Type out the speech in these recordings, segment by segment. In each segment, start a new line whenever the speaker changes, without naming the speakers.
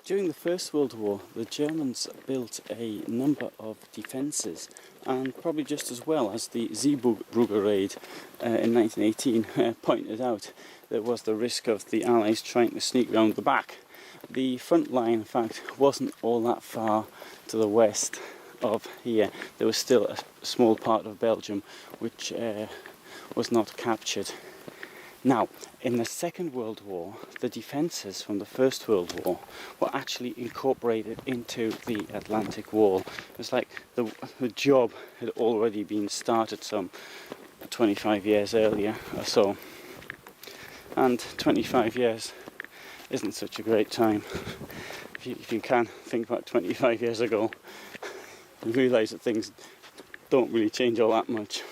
During the First World War, the Germans built a number of defences, and probably just as well as the Zeebrugge raid in 1918 pointed out, there was the risk of the Allies trying to sneak round the back. The front line, in fact, wasn't all that far to the west of here. There was still a small part of Belgium which was not captured. Now, in the Second World War, the defences from the First World War were actually incorporated into the Atlantic Wall. It's like the job had already been started some 25 years earlier or so. And 25 years isn't such a great time. If you can think about 25 years ago, you realise that things don't really change all that much.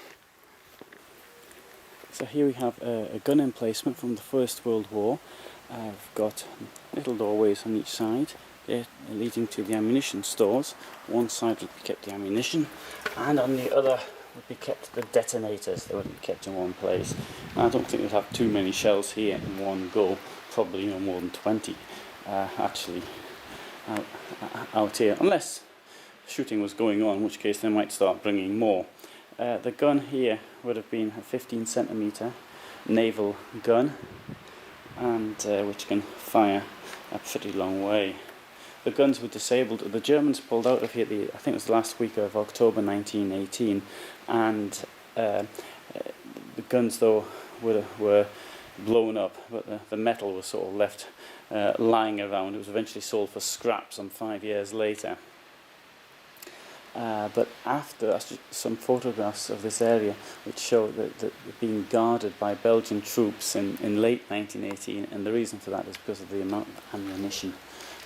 So here we have a gun emplacement from the First World War. We've got little doorways on each side, leading to the ammunition stores. One side would be kept the ammunition, and on the other would be kept the detonators. They wouldn't be kept in one place. And I don't think we'd have too many shells here in one go, probably no more than 20 actually out here, unless shooting was going on, in which case they might start bringing more. The gun here would have been a 15cm naval gun, and which can fire a pretty long way. The guns were disabled. The Germans pulled out of here, I think it was the last week of October 1918, and the guns though were blown up, but the metal was sort of left lying around. It was eventually sold for scrap some 5 years later. But after some photographs of this area which show that being guarded by Belgian troops in late 1918, and the reason for that is because of the amount of ammunition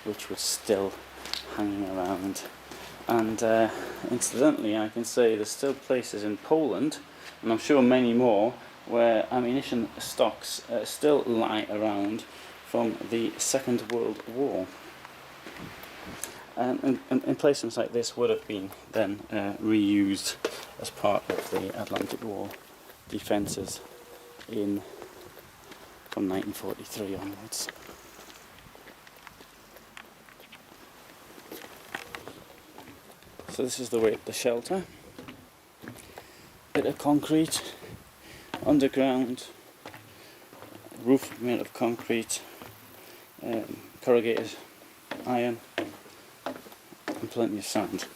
which was still hanging around. And incidentally, I can say there's still places in Poland, and I'm sure many more, where ammunition stocks still lie around from the Second World War. And emplacements like this would have been then reused as part of the Atlantic Wall defences from 1943 onwards. So this is the way up the shelter. Bit of concrete, underground, roof made of concrete, corrugated iron, and plenty of sand.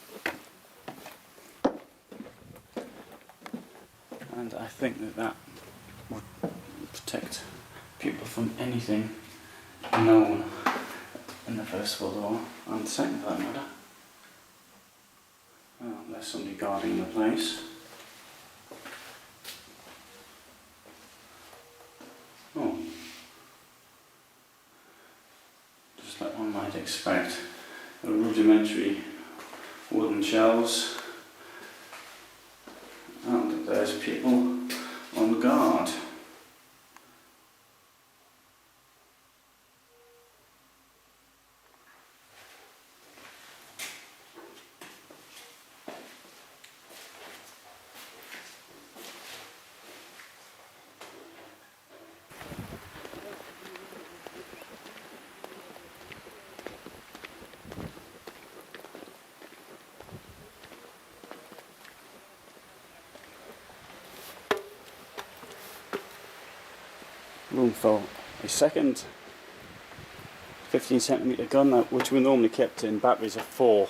And I think that would protect people from anything known in the First World War, and the Second for that matter. Well, there's somebody guarding the place. Oh, just like one might expect, a rudimentary wooden shelves, and there's people on guard. Room for a second 15cm gun, which we normally kept in batteries of 4.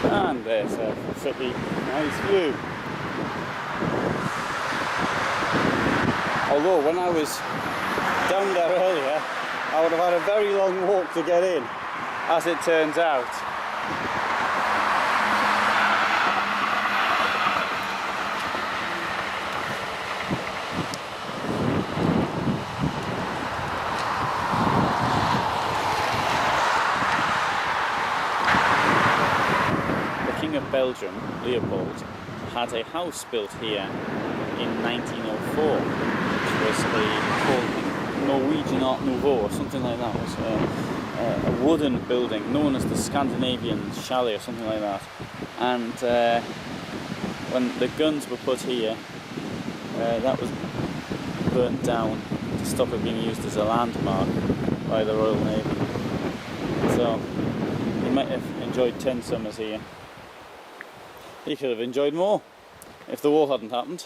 And there's a pretty nice view. Although when I was down there earlier, I would have had a very long walk to get in, as it turns out. Of Belgium, Leopold, had a house built here in 1904, which was called Norwegian Art Nouveau or something like that. It was a wooden building known as the Scandinavian Chalet or something like that. And when the guns were put here That was burnt down to stop it being used as a landmark by the Royal Navy. So he might have enjoyed 10 summers here. He could have enjoyed more if the war hadn't happened.